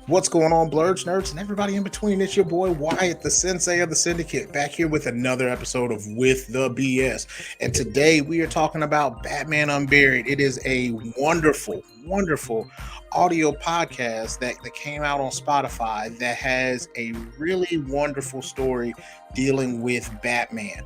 What's going on, Blerds, nerds, and everybody in between? It's your boy Wyatt, the Sensei of the Syndicate, back here with another episode of With the BS. And today we are talking about Batman Unburied. It is a wonderful, wonderful audio podcast that came out on Spotify that has a really wonderful story dealing with Batman.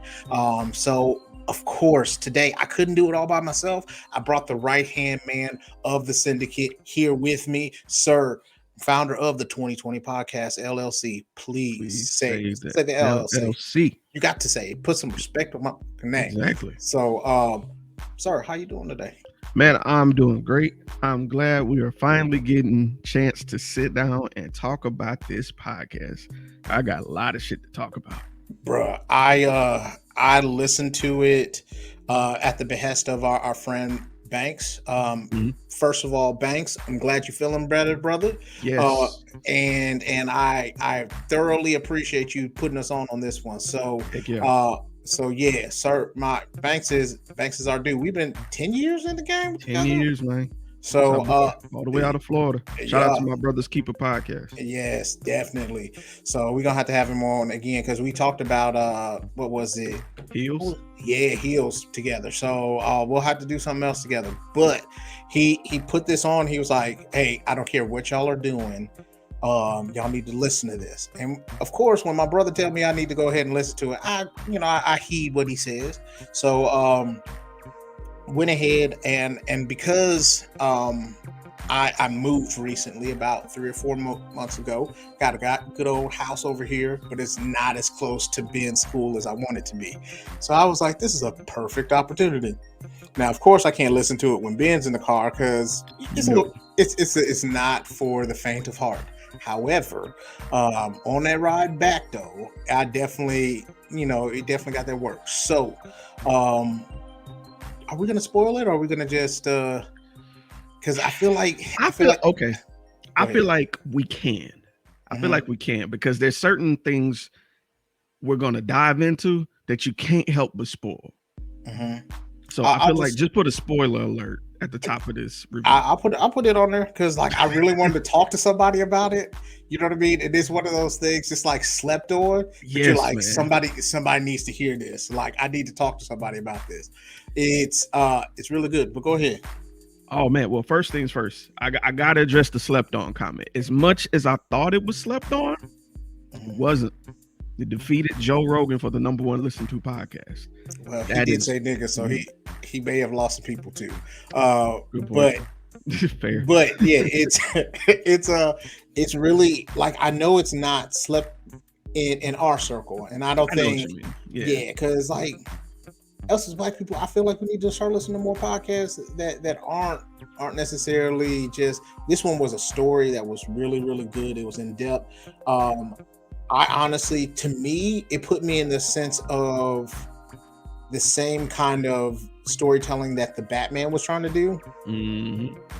Of course, today I couldn't do it all by myself. I brought the right-hand man of the Syndicate here with me, Sirr, founder of the 2020 podcast LLC. Please say the LLC. LLC. You got to say it. Put some respect on my name. Exactly. So, sir, how you doing today? Man, I'm doing great. I'm glad we are finally getting a chance to sit down and talk about this podcast. I got a lot of shit to talk about. Bruh, I listened to it at the behest of our friend Banks. First of all, Banks, I'm glad you're feeling better, brother. Yes. And I thoroughly appreciate you putting us on this one. So yeah. Sir, my Banks is our dude. We've been 10 years in the game. 10 years, man. So all the way out of Florida. Shout out to my Brothers Keeper podcast. Yes, definitely. So we're gonna have to have him on again because we talked about what was it? Heels? Yeah, Heels together. So we'll have to do something else together. But he put this on. He was like, "Hey, I don't care what y'all are doing. Y'all need to listen to this." And of course, when my brother tells me I need to go ahead and listen to it, I heed what he says. So went ahead and because I moved recently about 3 or 4 months ago, got a good old house over here, but it's not as close to being school as I want it to be. So I was like, this is a perfect opportunity. Now, of course, I can't listen to it when Ben's in the car because it's not for the faint of heart. However, on that ride back though, I definitely, it definitely got that work. So, are we gonna spoil it, or are we gonna just? Because I feel like okay. I feel like we can. I feel like we can because there's certain things we're gonna dive into that you can't help but spoil. So I feel like just put a spoiler alert at the top of this review. I'll put it on there because like I really wanted to talk to somebody about it. You know what I mean? It is one of those things just like slept on. Yes, you're like, man. somebody needs to hear this. Like I need to talk to somebody about this. It's really good. But go ahead. Oh man, well, first things first, I gotta address the slept on comment. As much as I thought it was slept on, it wasn't. It defeated Joe Rogan for the #1 listened to podcast. Well, he did say nigga, so he may have lost some people too. But fair. But yeah, it's really like I know it's not slept in our circle, and I don't think because like us as Black people, I feel like we need to start listening to more podcasts that aren't necessarily just. This one was a story that was really, really good. It was in depth. I honestly, to me, it put me in the sense of the same kind of storytelling that the Batman was trying to do.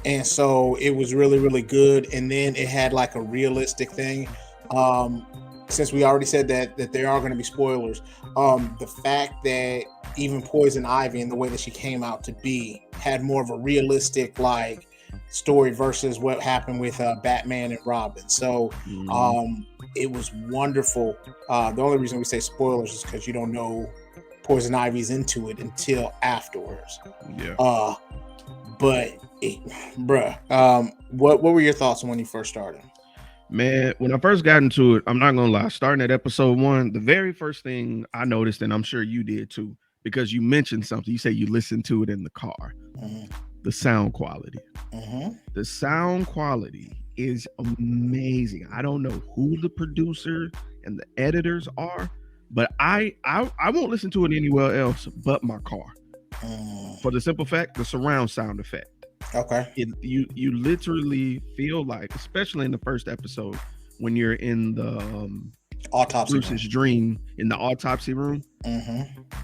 And so it was really, really good. And then it had like a realistic thing. Since we already said that there are going to be spoilers, the fact that even Poison Ivy and the way that she came out to be had more of a realistic like story versus what happened with Batman and Robin. So it was wonderful. The only reason we say spoilers is because you don't know Poison Ivy's into it until afterwards. Yeah. What were your thoughts when you first started? Man, when I first got into it, I'm not gonna lie, starting at episode 1, the very first thing I noticed, and I'm sure you did too, because you mentioned something, you say you listened to it in the car. The sound quality. The sound quality is amazing. I don't know who the producer and the editors are, but I won't listen to it anywhere else but my car. For the simple fact, the surround sound effect. Okay. You literally feel like, especially in the first episode, when you're in the autopsy Bruce's dream in the autopsy room,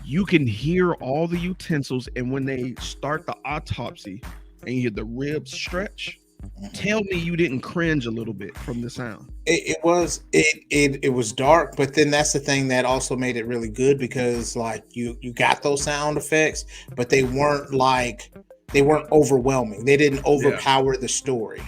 you can hear all the utensils, and when they start the autopsy and you hear the ribs stretch, tell me you didn't cringe a little bit from the sound. It was dark, but then that's the thing that also made it really good because like you got those sound effects, but they weren't overwhelming. They didn't overpower the story.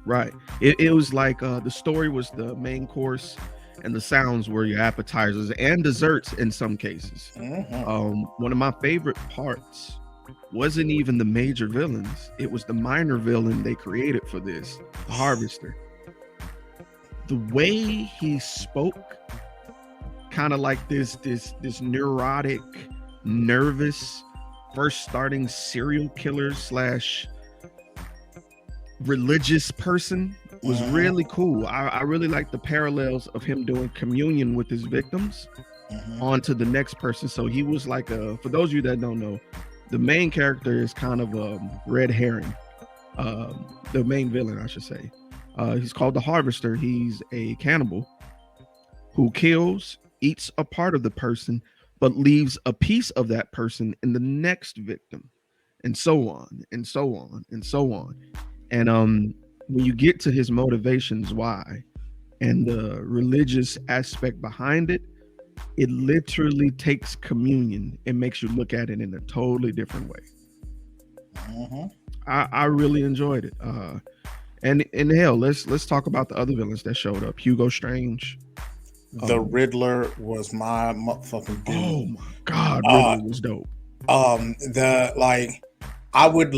Right. It was like the story was the main course, and the sounds were your appetizers and desserts in some cases. One of my favorite parts wasn't even the major villains; it was the minor villain they created for this, the Harvester. The way he spoke, kind of like this neurotic, nervous, first starting serial killer / religious person, was really cool. I really like the parallels of him doing communion with his victims onto the next person. So he was like for those of you that don't know, the main character is kind of a red herring. The main villain, I should say. He's called the Harvester. He's a cannibal who kills, eats a part of the person, but leaves a piece of that person in the next victim, and so on, and so on, and so on. And when you get to his motivations, why, and the religious aspect behind it, it literally takes communion and makes you look at it in a totally different way. I really enjoyed it. And hell, let's talk about the other villains that showed up. Hugo Strange. The Riddler was my motherfucking dude. Oh my god, Riddler was dope. I would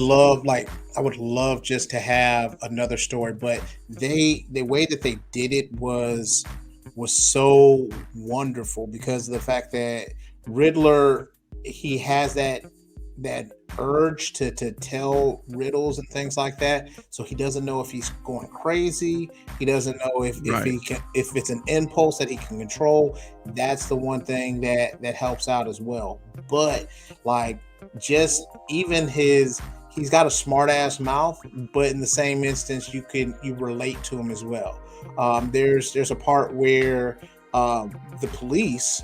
love just to have another story, but the way that they did it was so wonderful because of the fact that Riddler, he has that urge to tell riddles and things like that. So he doesn't know if he's going crazy. He doesn't know if it's an impulse that he can control. That's the one thing that helps out as well. But like, just even he's got a smart ass mouth, but in the same instance, you relate to him as well. There's a part where the police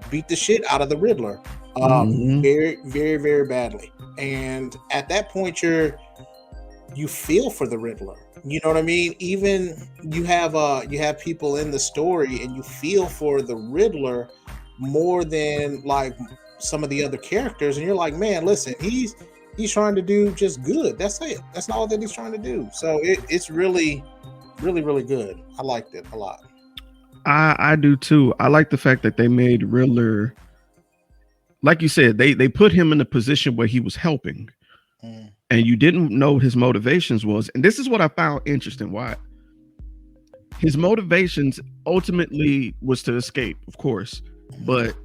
beat the shit out of the Riddler. Very, very, very badly. And at that point, you feel for the Riddler. You know what I mean? Even you have people in the story, and you feel for the Riddler more than like some of the other characters. And you're like, man, listen, he's trying to do just good. That's it. That's all that he's trying to do. So it's really, really, really good. I liked it a lot. I do too. I like the fact that they made Riddler, like you said, they put him in a position where he was helping, and you didn't know what his motivations was. And this is what I found interesting. Why his motivations ultimately was to escape, of course, but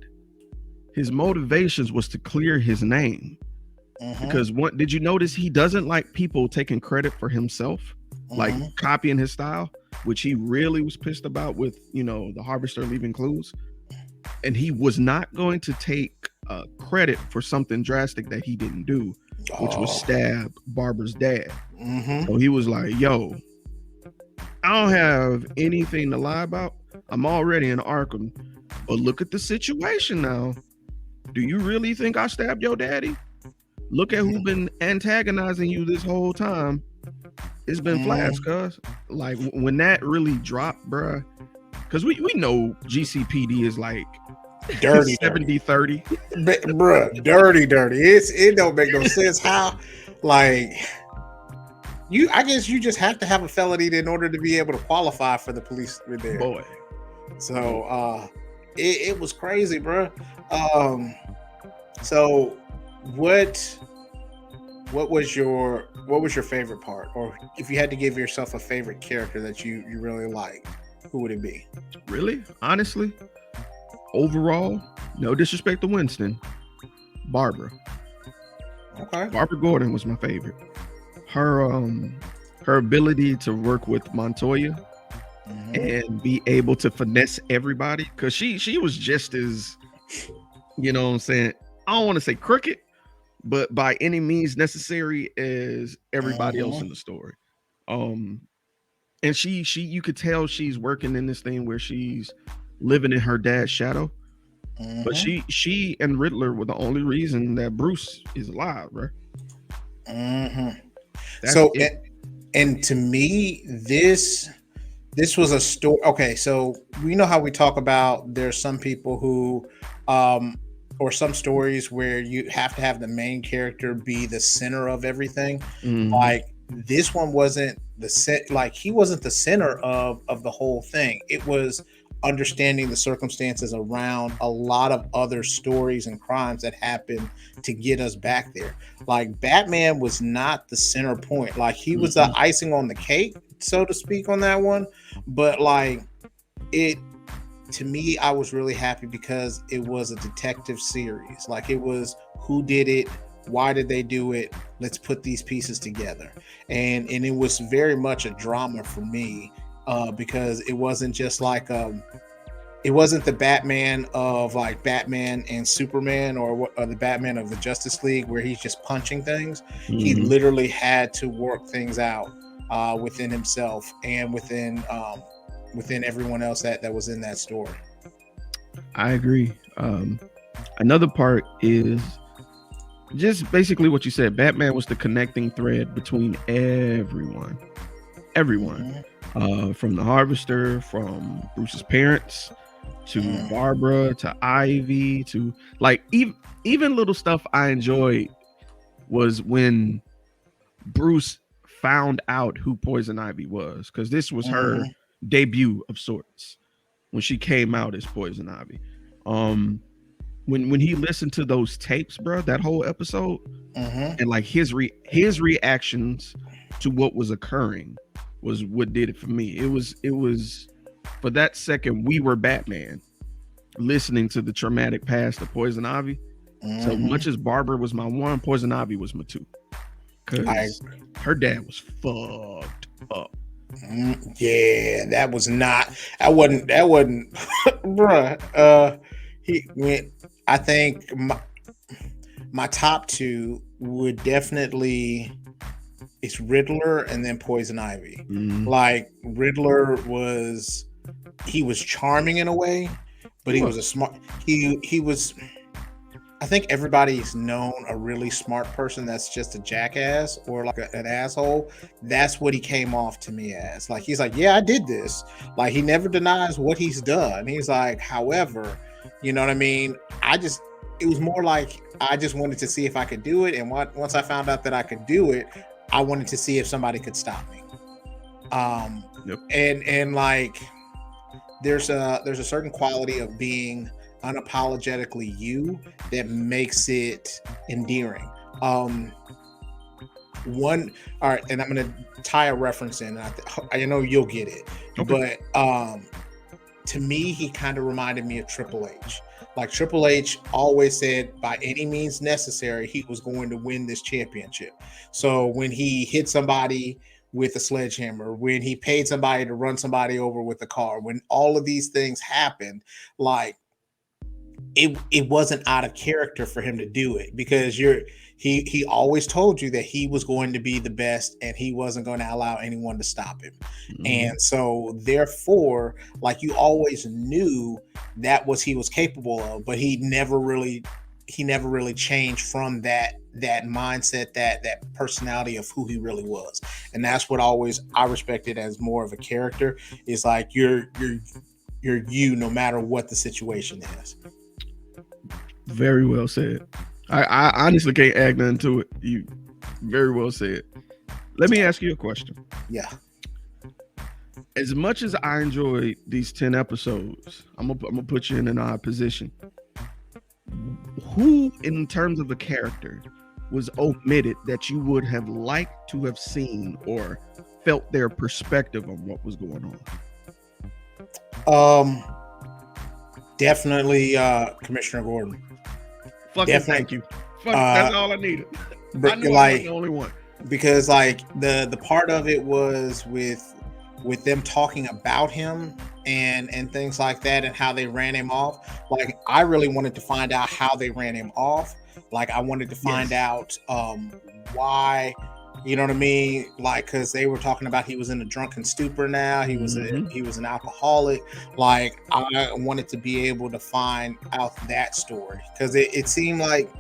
his motivations was to clear his name. Because did you notice he doesn't like people taking credit for himself, like copying his style, which he really was pissed about with, the Harvester leaving clues. And he was not going to take credit for something drastic that he didn't do, which was stab Barbara's dad. So he was like, yo, I don't have anything to lie about. I'm already in Arkham, but look at the situation now. Do you really think I stabbed your daddy? Look at who's been antagonizing you this whole time. It's been Flash, cuz. Like, when that really dropped, bruh, because we know GCPD is like dirty 70-30. Bruh, dirty. It don't make no sense how, like, I guess you just have to have a felony in order to be able to qualify for the police with there. Boy. So it was crazy, bruh. So what was your favorite part, or if you had to give yourself a favorite character that you really liked, who would it be? Really, honestly, overall, no disrespect to Winston, Barbara. Okay. Barbara Gordon was my favorite. Her ability to work with Montoya and be able to finesse everybody, because she was just as, you know what I'm saying, I don't want to say crooked, but by any means necessary as everybody else in the story. And she you could tell she's working in this thing where she's living in her dad's shadow. But she and Riddler were the only reason that Bruce is alive, right? So and to me, this was a story. Okay, so we know how we talk about there's some people who or some stories where you have to have the main character be the center of everything. Like, this one wasn't he wasn't the center of the whole thing. It was understanding the circumstances around a lot of other stories and crimes that happened to get us back there. Like Batman was not the center point. Like he was the icing on the cake, so to speak, on that one. But like it to me, I was really happy because it was a detective series. Like it was who did it, why did they do it? Let's put these pieces together. And it was very much a drama for me because it wasn't just like it wasn't the Batman of like Batman and Superman or the Batman of the Justice League where he's just punching things. He literally had to work things out within himself and within everyone else that was in that story. I agree. Another part is just basically what you said. Batman was the connecting thread between everyone. From the Harvester, from Bruce's parents, to Barbara, to Ivy, to like even little stuff I enjoyed was when Bruce found out who Poison Ivy was, because this was her debut of sorts when she came out as Poison Ivy. When he listened to those tapes, bro, that whole episode, and like his reactions to what was occurring was what did it for me. It was for that second we were Batman listening to the traumatic past of Poison Ivy. So much as Barbara was my one, Poison Ivy was my two, because her dad was fucked up. Yeah, that wasn't bruh. He went. I think my top two would definitely it's Riddler and then Poison Ivy. Like Riddler was charming in a way, but he was a smart. He was. I think everybody's known a really smart person that's just a jackass or like an asshole. That's what he came off to me as. Like he's like, yeah, I did this. Like he never denies what he's done. He's like, however, you know what I mean? It was more like I just wanted to see if I could do it, and once I found out that I could do it, I wanted to see if somebody could stop me. And like there's a certain quality of being unapologetically you that makes it endearing. All right, and I'm gonna tie a reference in. I know you'll get it, but to me, he kind of reminded me of Triple H. Like Triple H always said, by any means necessary, he was going to win this championship. So when he hit somebody with a sledgehammer, when he paid somebody to run somebody over with a car, when all of these things happened, like it wasn't out of character for him to do it, because he always told you that he was going to be the best and he wasn't going to allow anyone to stop him. And so therefore, like you always knew that he was capable of, but he never really changed from that mindset, that personality of who he really was. And that's what I respected as more of a character, is like you're you no matter what the situation is. Very well said. I honestly can't add nothing to it. You very well said. Let me ask you a question. Yeah. As much as I enjoyed these 10 episodes, I'm gonna put you in an odd position. Who, in terms of a character, was omitted that you would have liked to have seen or felt their perspective on what was going on? Definitely Commissioner Gordon. Thank you. That's all I needed. I knew I was the only one. Because like the part of it was with them talking about him and things like that and how they ran him off. Like I really wanted to find out how they ran him off. Like I wanted to find out why, you know what I mean? Like, cause they were talking about he was in a drunken stupor now. He was an alcoholic. Like I wanted to be able to find out that story, because it seemed like,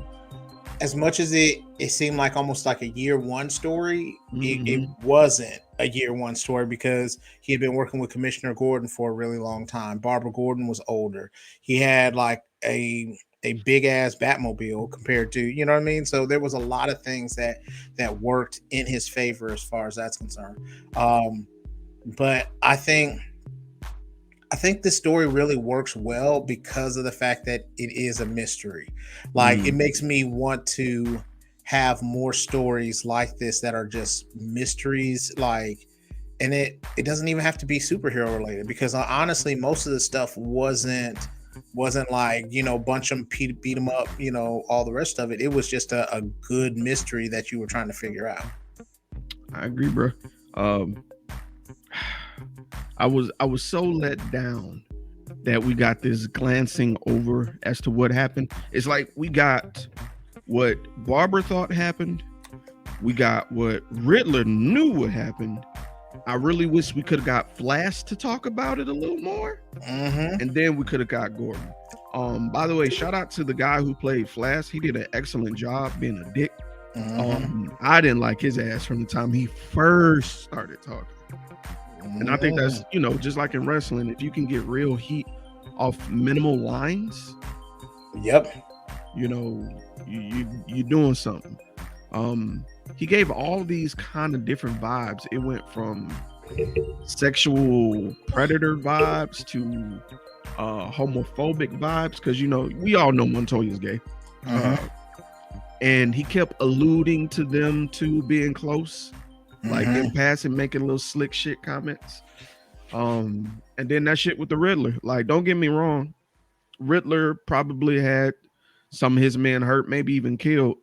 as much as it seemed like almost like a year one story, it wasn't a year one story, because he had been working with Commissioner Gordon for a really long time. Barbara Gordon was older. He had like a big ass Batmobile compared to, you know what I mean? So there was a lot of things that worked in his favor as far as that's concerned. But I think this story really works well because of the fact that it is a mystery. Like it makes me want to have more stories like this that are just mysteries, like, and it doesn't even have to be superhero related, because honestly most of the stuff wasn't like, you know, bunch them, beat them up, you know, all the rest of it. It was just a good mystery that you were trying to figure out. I agree, bro. I was so let down that we got this glancing over as to what happened. It's like we got what Barbara thought happened. We got what Riddler knew what happened. I really wish we could have got Flash to talk about it a little more. And then we could have got Gordon. By the way, shout out to the guy who played Flash. He did an excellent job being a dick. I didn't like his ass from the time he first started talking. And I think that's, you know, just like in wrestling, if you can get real heat off minimal lines, you know, you're doing something. He gave all these kind of different vibes. It went from sexual predator vibes to homophobic vibes, because, you know, we all know Montoya's gay. And he kept alluding to them two being close, like in passing, making little slick shit comments. And then that shit with the Riddler. Like, don't get me wrong, Riddler probably had some of his men hurt, maybe even killed,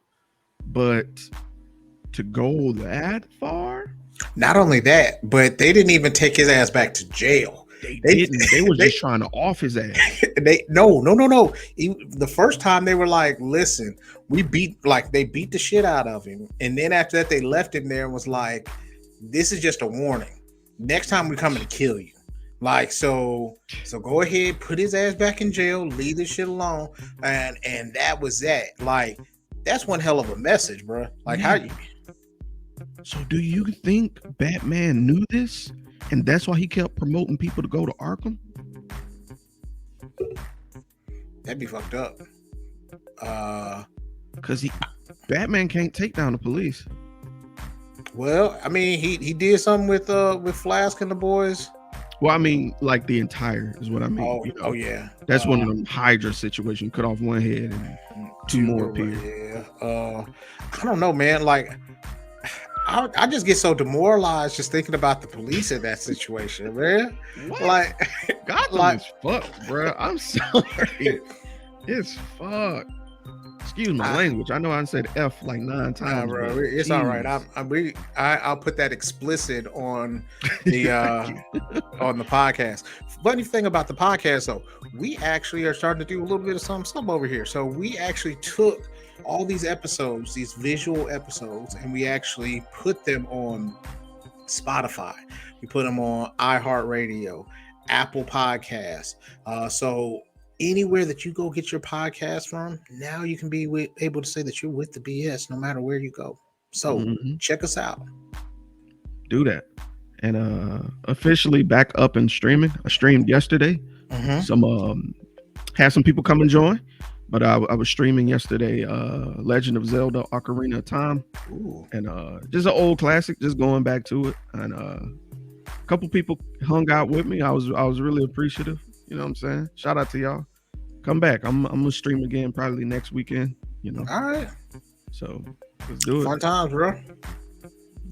but to go that far? Not only that, but they didn't even take his ass back to jail. They didn't. They were just trying to off his ass. No. The first time they were like, listen, they beat the shit out of him. And then after that, they left him there and was like, this is just a warning. Next time we're coming to kill you. Like, so go ahead, put his ass back in jail, leave this shit alone. And that was that. Like, that's one hell of a message, bro. Like, how you... So do you think Batman knew this, and that's why he kept promoting people to go to Arkham? That'd be fucked up. Because Batman can't take down the police. Well, I mean, he did something with Flask and the boys. Well, I mean, like the entire is what I mean. Oh, you know? Oh yeah. That's one of them Hydra situations. Cut off one head and two more appear. Yeah. I don't know, man. Like, I just get so demoralized just thinking about the police in that situation, man. What? Like, Gotham is fucked, bro. I'm sorry. It's fucked. Excuse my language. I know I said F like 9 times. Nah, bro, it's all right. I'll put that explicit on the on the podcast. Funny thing about the podcast, though, we actually are starting to do a little bit of something over here. So we actually took all these episodes, these visual episodes, and we actually put them on Spotify. We put them on iHeartRadio, Apple Podcasts. So anywhere that you go get your podcast from, now you can be able to say that you're with the BS no matter where you go. So check us out. Do that. And officially back up and streaming. I streamed yesterday. Some had some people come and join, but I was streaming yesterday Legend of Zelda Ocarina of Time. Ooh. And just an old classic, just going back to it. And a couple people hung out with me. I was really appreciative. You know what I'm saying? Shout out to y'all. Come back. I'm gonna stream again probably next weekend. You know. All right. So let's do it. Fun times, bro.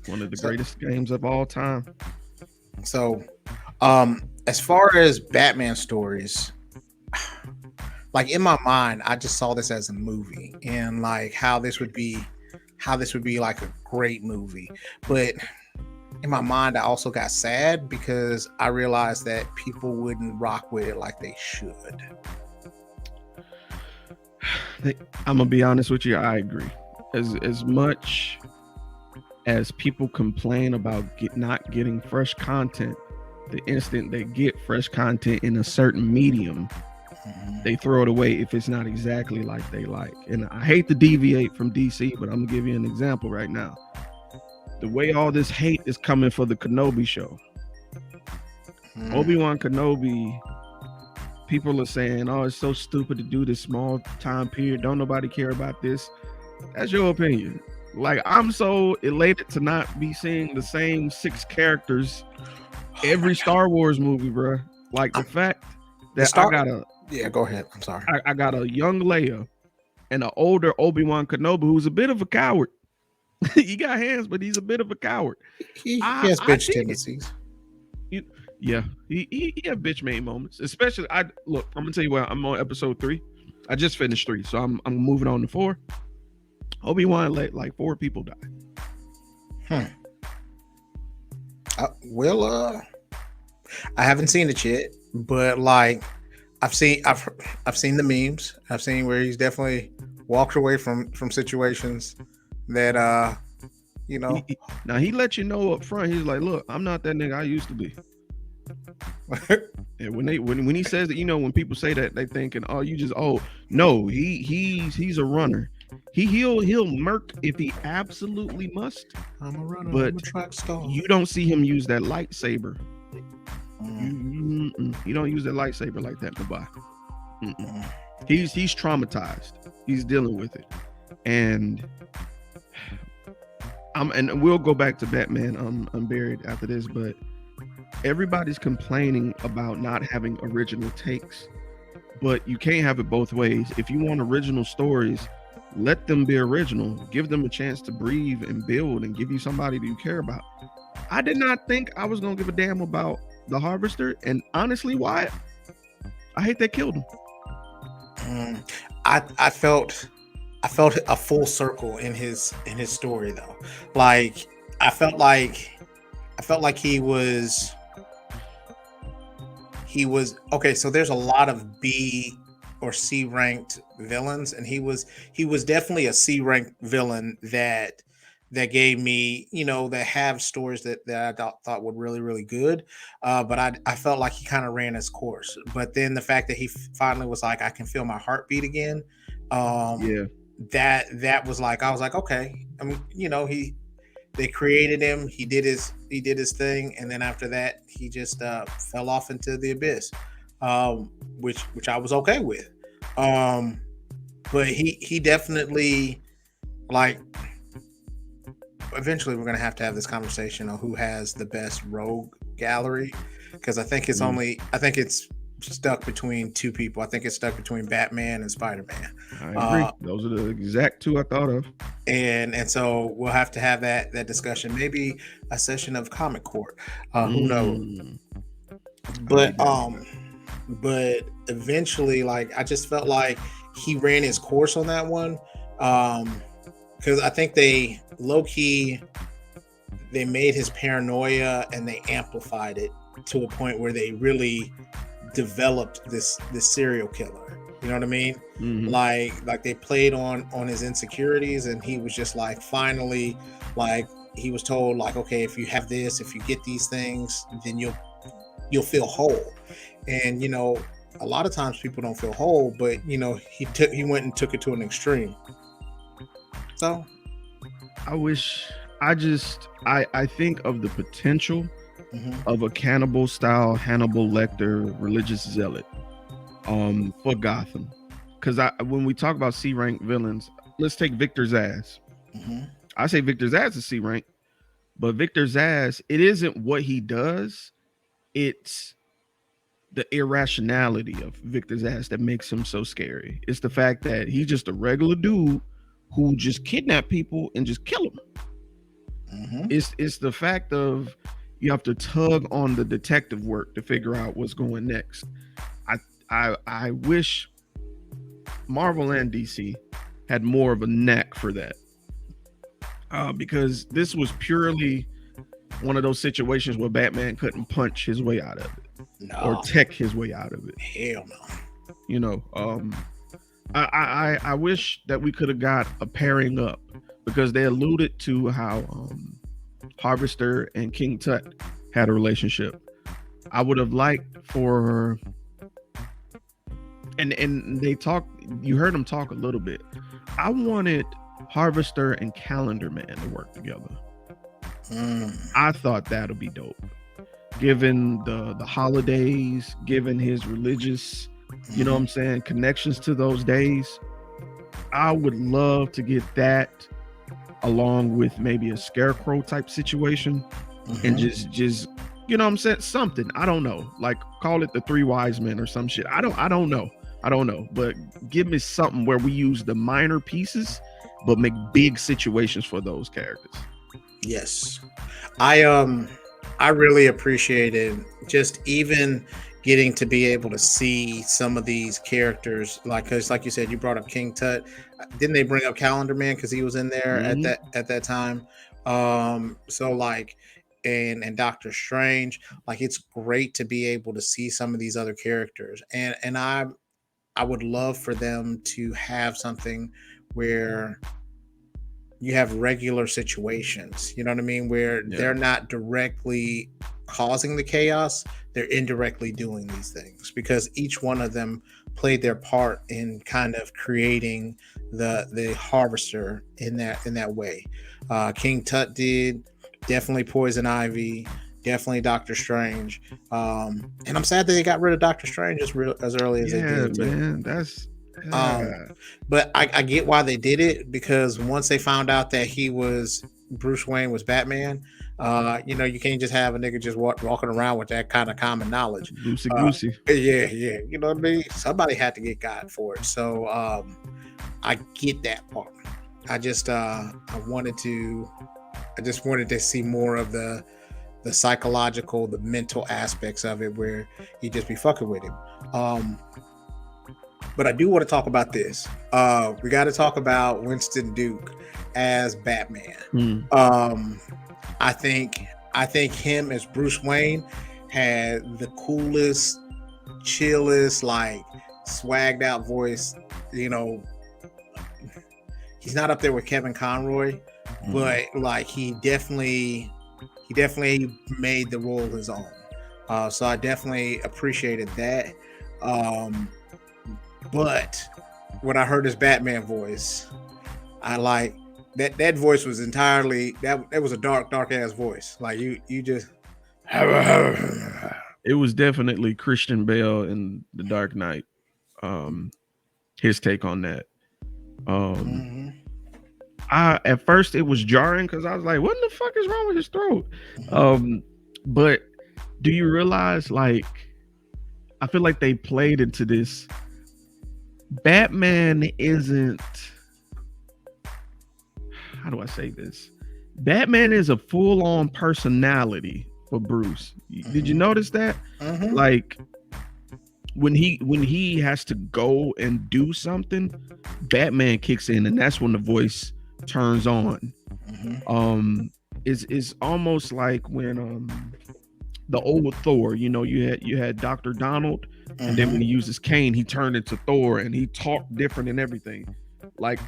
One of the greatest games of all time. So, as far as Batman stories, like in my mind, I just saw this as a movie and like how this would be like a great movie. But in my mind, I also got sad because I realized that people wouldn't rock with it like they should. I'm gonna be honest with you. I agree. As much as people complain about not getting fresh content, the instant they get fresh content in a certain medium, they throw it away if it's not exactly like they like. And I hate to deviate from DC, but I'm gonna give you an example right now. The way all this hate is coming for the Kenobi show. Obi-Wan Kenobi, people are saying, "Oh, it's so stupid to do this small time period. Don't nobody care about this." That's your opinion. Like, I'm so elated to not be seeing the same 6 characters every Star Wars movie, bro. Like the fact that go ahead. I'm sorry. I got a young Leia and an older Obi-Wan Kenobi who's a bit of a coward. He got hands, but he's a bit of a coward. He has bitch tendencies. He had bitch made moments. Especially, I'm gonna tell you what. I'm on episode 3. I just finished 3, so I'm moving on to 4. Obi-Wan let like 4 people die. I haven't seen it yet, but like I've seen the memes. I've seen where he's definitely walked away from situations that Now he let you know up front. He's like, "Look, I'm not that nigga I used to be." And when he says that, when people say that, they thinking, "Oh, you just no, he's a runner. He'll murk if he absolutely must. I'm a runner, but I'm a track star." You don't see him use that lightsaber. You don't use that lightsaber like that, Nabai. He's traumatized. He's dealing with it, and we'll go back to Batman Unburied after this, but everybody's complaining about not having original takes, but you can't have it both ways. If you want original stories, let them be original. Give them a chance to breathe and build and give you somebody that you care about. I did not think I was going to give a damn about the Harvester, and honestly, Wyatt, I hate they killed him. I felt a full circle in his story though. Like I felt like he was okay. So there's a lot of B or C ranked villains, and he was definitely a C ranked villain that gave me, that have stories that I thought were really, really good. But I felt like he kind of ran his course. But then the fact that he finally was like, I can feel my heartbeat again. That was like, I was like, okay. I mean, they created him. He did his thing. And then after that, he just fell off into the abyss, which I was okay with. But he definitely, like, eventually we're going to have this conversation on who has the best rogue gallery, because I think it's stuck between 2 people. I think it's stuck between Batman and Spider-Man. I agree. Those are the exact 2 I thought of. And so we'll have to have that discussion, maybe a session of Comic Court. Who knows? But eventually, like, I just felt like he ran his course on that one. Because I think they low-key, they made his paranoia and they amplified it to a point where they really developed this serial killer. You know what I mean? Mm-hmm. Like they played on his insecurities, and he was just like, finally, like, he was told, like, okay, if you have this, if you get these things, then you'll feel whole. And a lot of times people don't feel whole, but he went and took it to an extreme. So I think of the potential of a cannibal style Hannibal Lecter religious zealot for Gotham. Because when we talk about C rank villains, let's take Victor Zsasz. I say Victor Zsasz is C rank, but Victor Zsasz, it isn't what he does, it's the irrationality of Victor Zsasz that makes him so scary. It's the fact that he's just a regular dude who just kidnap people and just kill them. It's the fact of you have to tug on the detective work to figure out what's going next. I wish Marvel and DC had more of a knack for that, because this was purely one of those situations where Batman couldn't punch his way out of it or tech his way out of it. Hell no. I wish that we could have got a pairing up, because they alluded to how Harvester and King Tut had a relationship. I would have liked for, and they talked, you heard them talk a little bit. I wanted Harvester and Calendar Man to work together. I thought that'd be dope, given the holidays, given his religious You know what I'm saying? Connections to those days. I would love to get that along with maybe a Scarecrow type situation, and just you know what I'm saying, something. I don't know, like call it the Three Wise Men or some shit. I don't know, but give me something where we use the minor pieces but make big situations for those characters. Yes, I really appreciated just even getting to be able to see some of these characters, like, because like you said, you brought up King Tut. Didn't they bring up Calendar Man because he was in there at that time? So like, and Doctor Strange, like, it's great to be able to see some of these other characters, and I would love for them to have something where you have regular situations, you know what I mean, where they're not directly causing the chaos, they're indirectly doing these things, because each one of them played their part in kind of creating the harvester in that way. King Tut did, definitely Poison Ivy, definitely Doctor Strange, and I'm sad that they got rid of Doctor Strange as early as they did too. Man, that's but I get why they did it, because once they found out that Bruce Wayne was Batman, you know, you can't just have a nigga just walking around with that kind of common knowledge. Loosey goosey. Yeah, you know what I mean? Somebody had to get got for it. So I get that part. I just wanted to see more of the psychological, the mental aspects of it, where you just be fucking with him. But I do want to talk about this. We got to talk about Winston Duke as Batman. I think him as Bruce Wayne had the coolest, chillest, like, swagged out voice. You know, he's not up there with Kevin Conroy, but like he definitely made the role his own. So I definitely appreciated that. But when I heard his Batman voice, I like that voice was entirely that was a dark ass voice. Like you just it was definitely Christian Bale in The Dark Knight. His take on that. At first it was jarring because I was like, what the fuck is wrong with his throat? But do you realize, like, I feel like they played into this. Batman isn't, how do I say this? Batman is a full-on personality for Bruce. Did you notice that? Like, when he has to go and do something, Batman kicks in, and that's when the voice turns on. It's almost like when the old Thor, you know, you had Dr. Donald, and then when he uses Kane, he turned into Thor and he talked different and everything. Like,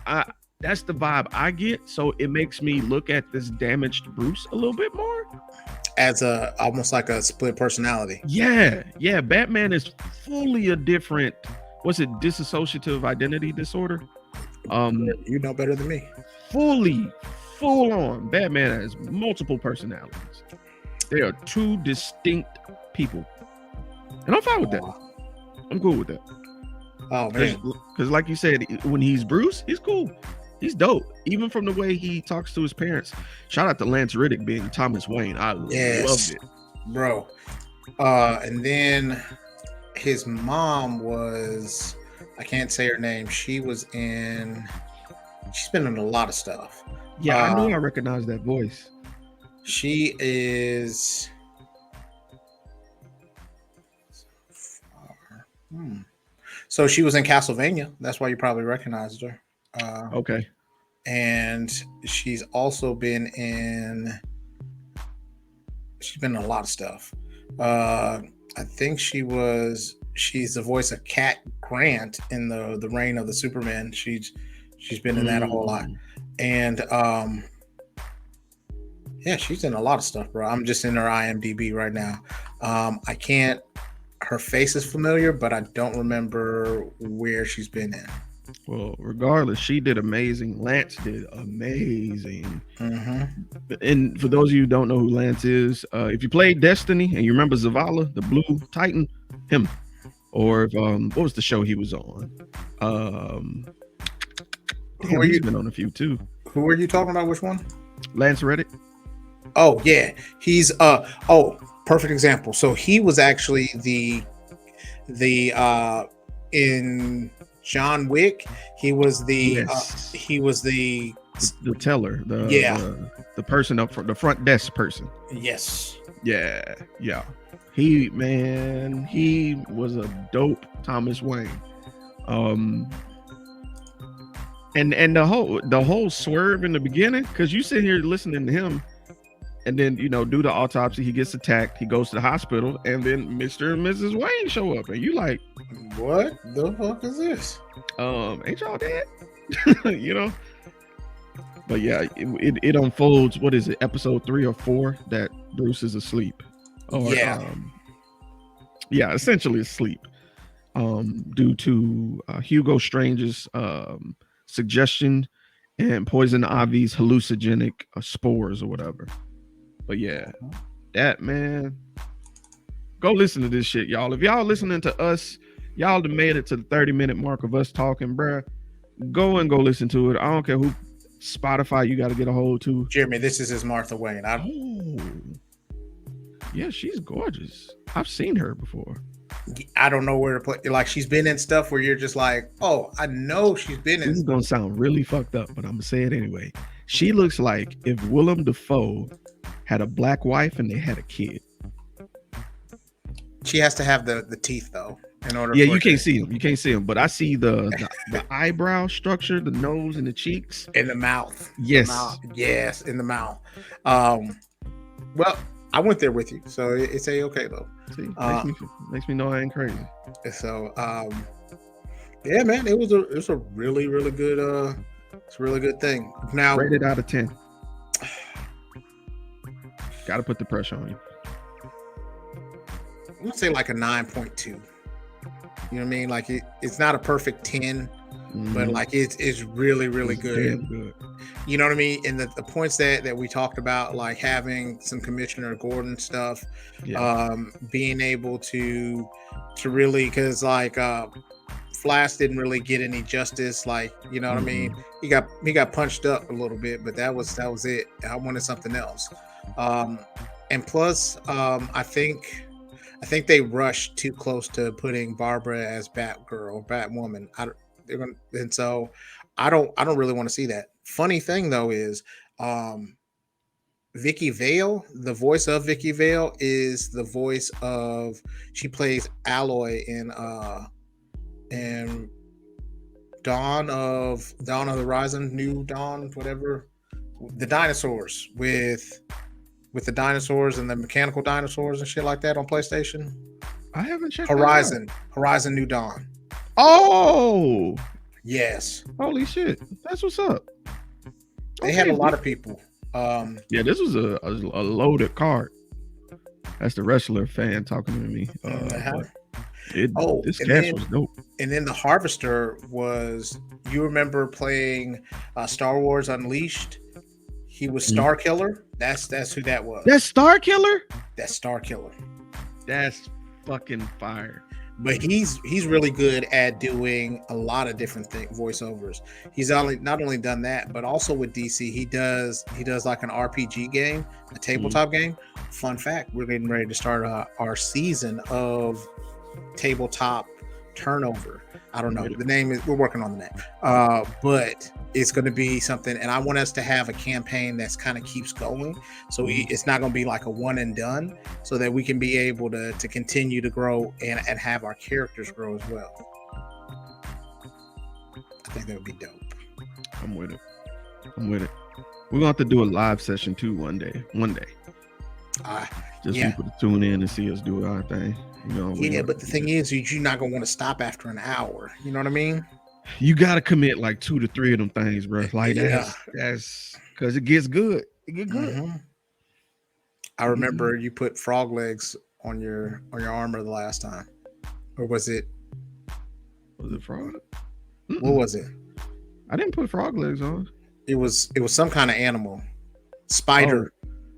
that's the vibe I get. So it makes me look at this damaged Bruce a little bit more as almost like a split personality. Yeah. Batman is fully a different, what's it, dissociative identity disorder? You know better than me. Full on. Batman has multiple personalities. They are two distinct people, and I'm fine with that. I'm cool with that. Oh man, because like you said, when he's Bruce, he's cool. He's dope. Even from the way he talks to his parents. Shout out to Lance Reddick being Thomas Wayne. I loved it, bro. And then his mom was, I can't say her name. She's been in a lot of stuff. Yeah, I knew I recognized that voice. She is. So she was in Castlevania. That's why you probably recognized her. Okay. And she's also been in. She's been in a lot of stuff. I think she's the voice of Cat Grant in the Reign of the Superman. She's been in that a whole lot. And yeah, she's in a lot of stuff, bro. I'm just in her IMDb right now. I can't. Her face is familiar, but I don't remember where she's been in. Well, regardless, she did amazing. Lance did amazing. And for those of you who don't know who Lance is, if you played Destiny and you remember Zavala, the Blue Titan, him. Or if, what was the show he was on? He's been on a few too. Who are you talking about? Which one? Lance Reddick. Oh yeah, he's perfect example. So he was actually the in John Wick. He was the the teller, the person up front, the front desk person. Yes. Yeah. He was a dope Thomas Wayne. And the whole swerve in the beginning, because you sit here listening to him, and then do the autopsy, he gets attacked, he goes to the hospital, and then Mr. and Mrs. Wayne show up, and you like, what the fuck is this? Ain't y'all dead? But yeah, it unfolds. What is it, episode 3 or 4, that Bruce is asleep? Essentially asleep, due to Hugo Strange's suggestion and Poison Ivy's hallucinogenic spores or whatever. But yeah, that, man, go listen to this shit, y'all. If y'all listening to us, y'all have made it to the 30-minute mark of us talking, bruh, go listen to it. I don't care who Spotify you got to get a hold to. Jeremy, this is his Martha Wayne. Yeah, she's gorgeous. I've seen her before. I don't know where to put. Like, she's been in stuff where you're just like, oh, I know she's been in. This is gonna sound really fucked up, but I'm gonna say it anyway. She looks like if Willem Dafoe had a black wife and they had a kid. She has to have the teeth though, in order. Yeah, you can't see them. You can't see them, but I see the eyebrow structure, the nose, and the cheeks, and the mouth. Yes, yes, in the mouth. Well, I went there with you, so it's okay though. See, makes me know I ain't crazy. So, yeah, man, it was a really, really good it's a really good thing. Now, rated out of 10. Got to put the pressure on you. I'm gonna say like a 9.2. You know what I mean? Like it's not a perfect 10, but like it's really, really good. You know what I mean? And the points that we talked about, like having some Commissioner Gordon stuff, being able to really, because like Flash didn't really get any justice. Like, you know what I mean? He got punched up a little bit, but that was it. I wanted something else. And plus, I think they rushed too close to putting Barbara as Batgirl, Batwoman. So I don't really want to see that. Funny thing though is, Vicky Vale, the voice of Vicky Vale, is the voice of, she plays Alloy in Dawn of the Rising, New Dawn, whatever, the dinosaurs with the dinosaurs and the mechanical dinosaurs and shit like that on PlayStation. I haven't checked Horizon New Dawn. Oh, yes. Holy shit. That's what's up. They had a lot of people. Yeah, this was a loaded card. That's the wrestler fan talking to me. This cast was dope. And then the Harvester was, you remember playing Star Wars Unleashed? He was Star Killer. That's who that was. That's Star Killer? That's Star Killer. That's fucking fire. But he's really good at doing a lot of different voiceovers. He's not only done that, but also with DC, he does like an RPG game, a tabletop game. Fun fact: we're getting ready to start our season of tabletop turnover. I don't know the name is. We're working on the name, but it's going to be something. And I want us to have a campaign that's kind of keeps going. So it's not going to be like a one and done, so that we can be able to continue to grow and have our characters grow as well. I think that would be dope. I'm with it. We're going to have to do a live session too one day. Just people to tune in and see us do our thing. But the thing is, you're not gonna want to stop after an hour. You know what I mean? You gotta commit like 2 to 3 of them things, bro. Like that's because it gets good. It gets good. I remember you put frog legs on your armor the last time, or was it? Was it frog? What was it? I didn't put frog legs on. It was some kind of animal, spider.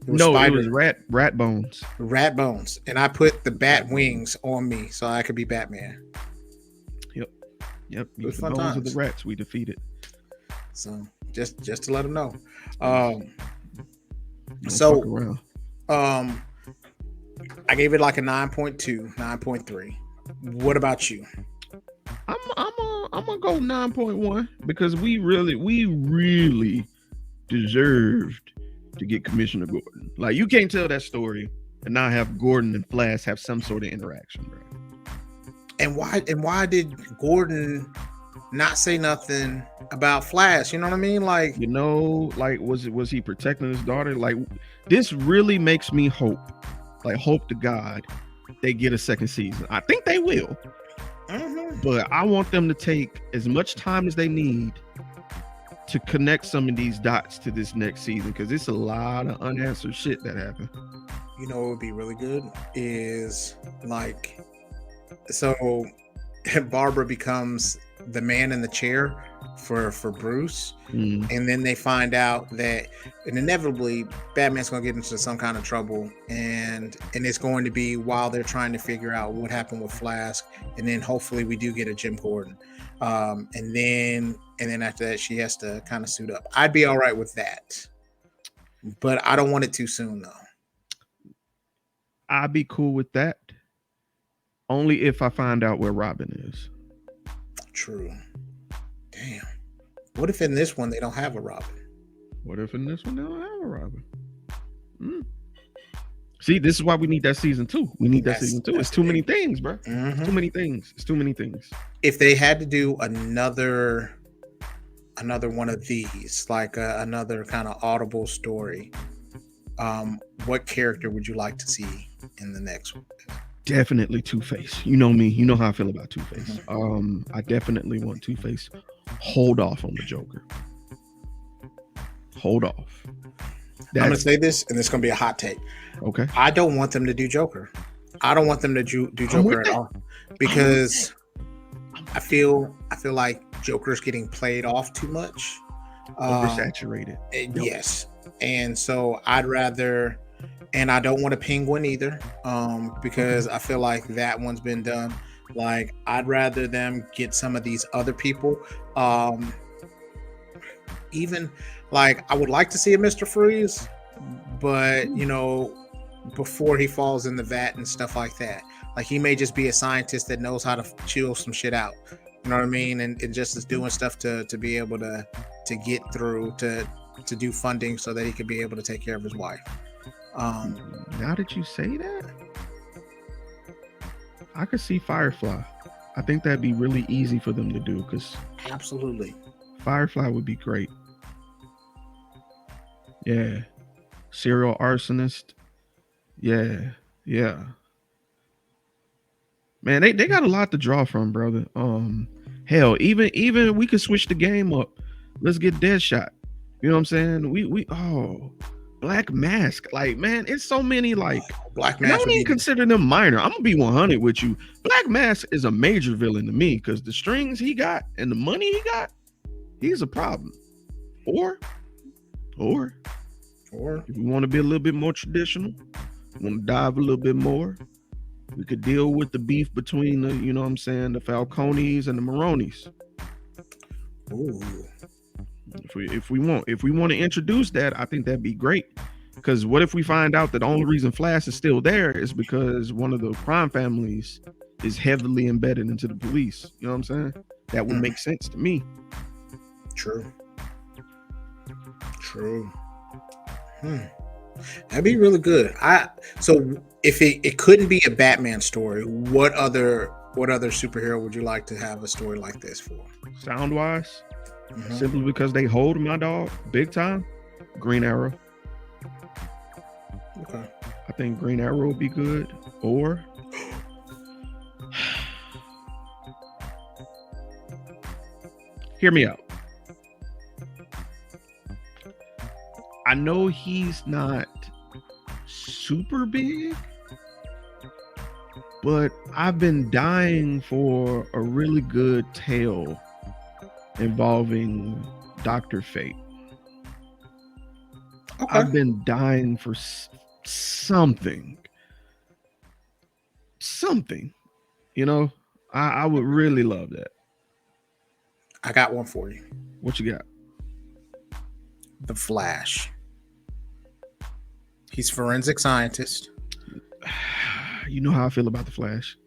No, it was rat bones. Rat bones, and I put the bat wings on me so I could be Batman. Yep. The bones times. Of the rats we defeated. So just to let them know. I gave it like a 9.2, 9.3. What about you? I'm gonna go 9.1 because we really deserved to get Commissioner Gordon. Like, you can't tell that story and not have Gordon and Flash have some sort of interaction, bro. And why did Gordon not say nothing about Flash? You know what I mean? Like, was he protecting his daughter? Like, this really makes me hope to God they get a second season. I think they will. But I want them to take as much time as they need to connect some of these dots to this next season, because it's a lot of unanswered shit that happened. You know what would be really good is, like, so Barbara becomes the man in the chair for Bruce, and then they find out that, and inevitably Batman's going to get into some kind of trouble, and it's going to be while they're trying to figure out what happened with Flash, and then hopefully we do get a Jim Gordon, and then after that she has to kind of suit up. I'd be all right with that, but I don't want it too soon though. I'd be cool with that only if I find out where Robin is. True. Damn. What if in this one they don't have a Robin? See, this is why we need that season 2. It's too many things, bro. It's too many things. If they had to do another one of these, like another kind of audible story, what character would you like to see in the next one? Definitely Two-Face. You know me. You know how I feel about Two-Face. I definitely want Two-Face. Hold off on the Joker. Hold off. I'm going to say this, and it's going to be a hot take. Okay. I don't want them to do Joker. I don't want them to do Joker at all, because I feel like Joker's getting played off too much. Oversaturated. Yes. And so I'd rather... And I don't want a Penguin either, because I feel like that one's been done. Like, I'd rather them get some of these other people. Even, like, I would like to see a Mr. Freeze, but, before he falls in the vat and stuff like that. Like, he may just be a scientist that knows how to chill some shit out. You know what I mean? And just is doing stuff to be able to get through, to do funding so that he could be able to take care of his wife. Now that you say that, I could see Firefly. I think that'd be really easy for them to do, because absolutely Firefly would be great. Yeah. Serial arsonist. Yeah. Man, they got a lot to draw from, brother. Hell, even we could switch the game up. Let's get Deadshot. You know what I'm saying? Black Mask, like, man, it's so many, like, Black Mask. I don't even consider them minor. I'm gonna be 100 with you. Black Mask is a major villain to me, because the strings he got and the money he got, he's a problem. Or if we want to be a little bit more traditional, want to dive a little bit more, we could deal with the beef between the, you know what I'm saying, the Falcones and the Maronis. Ooh. If we want to introduce that, I think that'd be great. Because what if we find out that the only reason Flash is still there is because one of the crime families is heavily embedded into the police? You know what I'm saying? That would make sense to me. True. That'd be really good. So if it couldn't be a Batman story, what other superhero would you like to have a story like this for? Sound wise? Simply because they hold my dog big time. Green Arrow. Okay. I think Green Arrow would be good. Or hear me out. I know he's not super big, but I've been dying for a really good tale involving Dr. Fate. Okay. I've been dying for something. You know, I would really love that. I got one for you. What you got? The Flash. He's forensic scientist. You know how I feel about the Flash.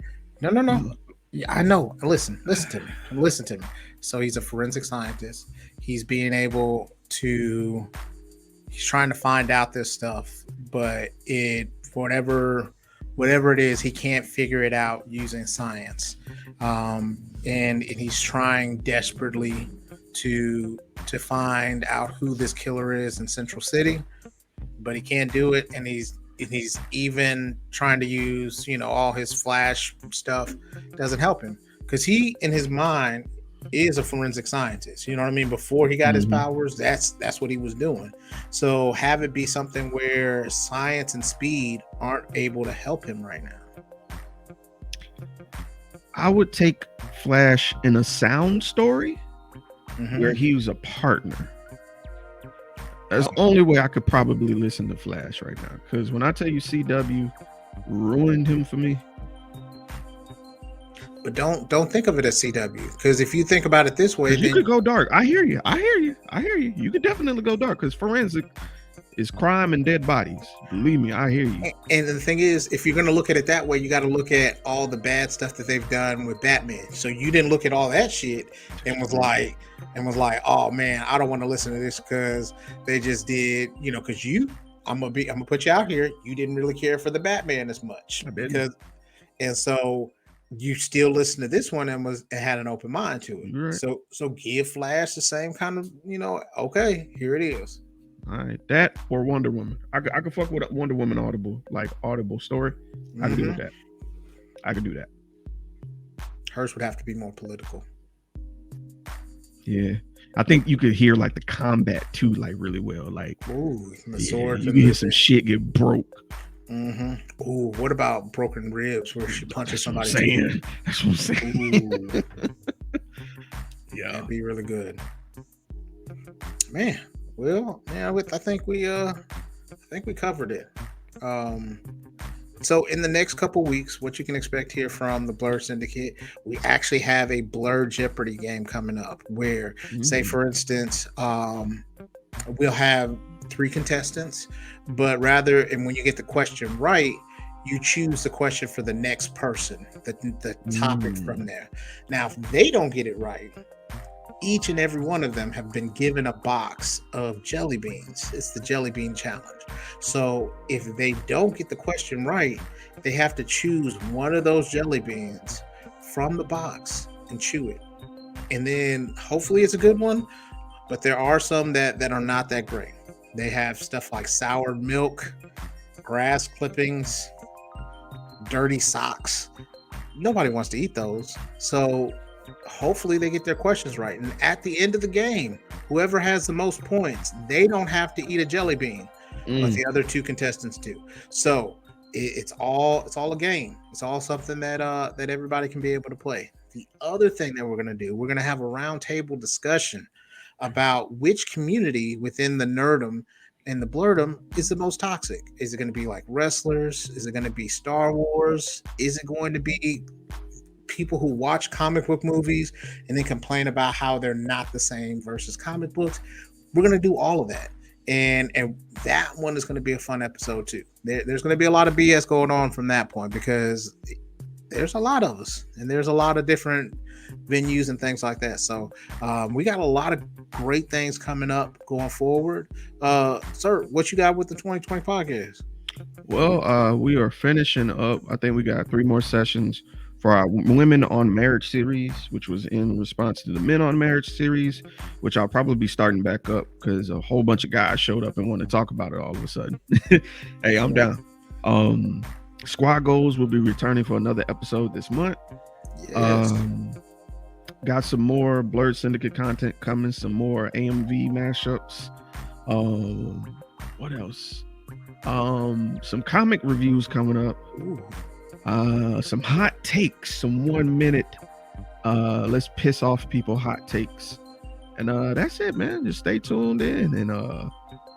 No. Yeah, I know. Listen to me. So he's a forensic scientist. He's being able to. He's trying to find out this stuff, but whatever it is, he can't figure it out using science. And he's trying desperately to find out who this killer is in Central City, but he can't do it. And he's even trying to use, all his Flash stuff doesn't help him, because he, in his mind, is a forensic scientist. You know what I mean? Before he got his powers, that's what he was doing. So have it be something where science and speed aren't able to help him right now. I would take Flash in a sound story where he was a partner. That's the only way I could probably listen to Flash right now. Because when I tell you CW ruined him for me. But don't think of it as CW, because if you think about it this way, you could go dark. I hear you. You could definitely go dark, because forensic is crime and dead bodies. Believe me, I hear you. And the thing is, if you're going to look at it that way, you got to look at all the bad stuff that they've done with Batman. So you didn't look at all that shit and was like, oh man, I don't want to listen to this because they just did, because I'm gonna put you out here. You didn't really care for the Batman as much, and so you still listen to this one and had an open mind to it. Right. So give Flash the same kind of, okay, here it is. All right, that or Wonder Woman. I could fuck with a Wonder Woman audible story. I could do that. I could do that. Hers would have to be more political. Yeah, I think you could hear like the combat too, like really well. Like, the sword. You can hear some shit get broke. Ooh, what about broken ribs where she punches somebody? That's what I'm saying. Yeah, that'd be really good, man. Well, yeah, I think we covered it. So in the next couple weeks, what you can expect here from the Blerd Syndicate, we actually have a Blerd Jeopardy game coming up where, say for instance, we'll have 3 contestants, but and when you get the question right, you choose the question for the next person, the topic from there. Now, if they don't get it right, each and every one of them have been given a box of jelly beans. It's the jelly bean challenge. So if they don't get the question right, they have to choose one of those jelly beans from the box and chew it. And then hopefully it's a good one, but there are some that are not that great. They have stuff like soured milk, grass clippings, dirty socks. Nobody wants to eat those. So hopefully they get their questions right. And at the end of the game, whoever has the most points, they don't have to eat a jelly bean, but the other 2 contestants do. So it's all a game. It's all something that everybody can be able to play. The other thing that we're going to do, we're going to have a roundtable discussion about which community within the nerdom and the blerdom is the most toxic. Is it going to be like wrestlers? Is it going to be Star Wars? Is it going to be people who watch comic book movies and then complain about how they're not the same versus comic books? We're going to do all of that. And that one is going to be a fun episode too. There's going to be a lot of BS going on from that point, because there's a lot of us and there's a lot of different venues and things like that. So we got a lot of great things coming up going forward. Sir, what you got with the 2020 podcast? Well, we are finishing up. I think we got 3 more sessions for our Women on Marriage series, which was in response to the Men on Marriage series, which I'll probably be starting back up because a whole bunch of guys showed up and want to talk about it all of a sudden. Hey, I'm down. Squad Goals will be returning for another episode this month. Yes. Got some more Blerd Syndicate content coming, some more AMV mashups. What else? Some comic reviews coming up. Some hot takes, some 1 minute let's piss off people hot takes. And that's it, man. Just stay tuned in. And the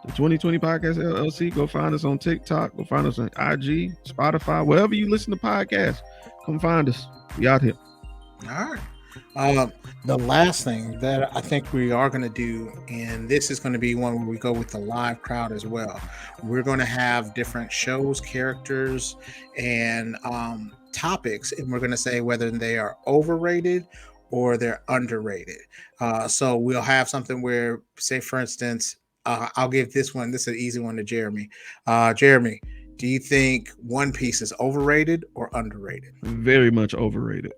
The 2020 Podcast LLC. Go find us on TikTok. Go find us on IG, Spotify, wherever you listen to podcasts. Come find us. We out here. All right. The last thing that I think we are going to do, and this is going to be one where we go with the live crowd as well. We're going to have different shows, characters, and topics, and we're going to say whether they are overrated or they're underrated. So we'll have something where, say, for instance, I'll give this one. This is an easy one to Jeremy. Jeremy, do you think One Piece is overrated or underrated? Very much overrated.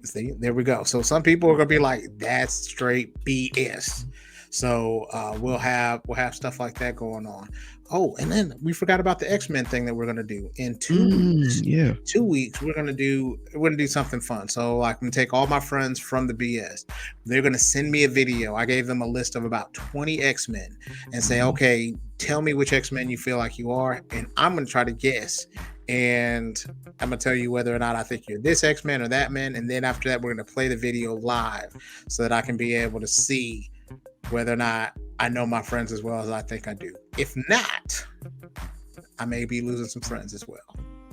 See, there we go. So some people are gonna be like, "That's straight BS." So we'll have stuff like that going on. Oh, and then we forgot about the X-Men thing that we're gonna do in 2 weeks. Yeah, 2 weeks we're gonna do something fun. So like, I'm gonna take all my friends from the BS. They're gonna send me a video. I gave them a list of about 20 X-Men and say, "Okay, tell me which X-Men you feel like you are," and I'm gonna try to guess. And I'm gonna tell you whether or not I think you're this X-Men or that man. And then after that, we're gonna play the video live so that I can be able to see whether or not I know my friends as well as I think I do. If not, I may be losing some friends as well.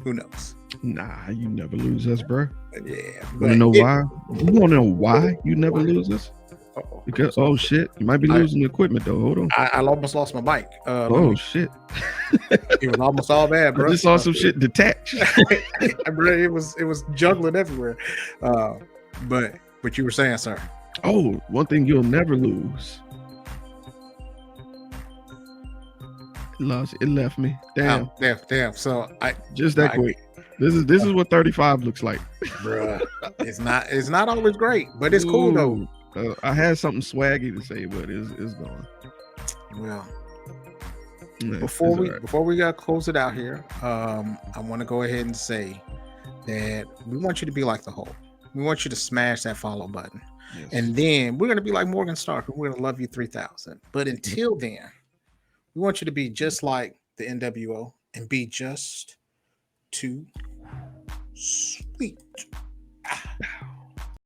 Who knows? Nah, you never lose us, bro. Yeah. You wanna know why? You wanna know why you never lose us? Uh-oh. Because you might be losing equipment though. Hold on. I almost lost my bike. Shit. It was almost all bad, bro. I just saw some shit detach. It was juggling everywhere. But what you were saying, sir. Oh, one thing you'll never lose. It left me. Damn. Damn. So just that quick. This is what 35 looks like. Bruh. It's not always great, but it's cool though. I had something swaggy to say, but it's gone. Well, before we gotta close it out here, I want to go ahead and say that we want you to be like the Hulk. We want you to smash that follow button, yes. And then we're gonna be like Morgan Stark. We're gonna love you 3,000. But until then, we want you to be just like the NWO and be just too sweet.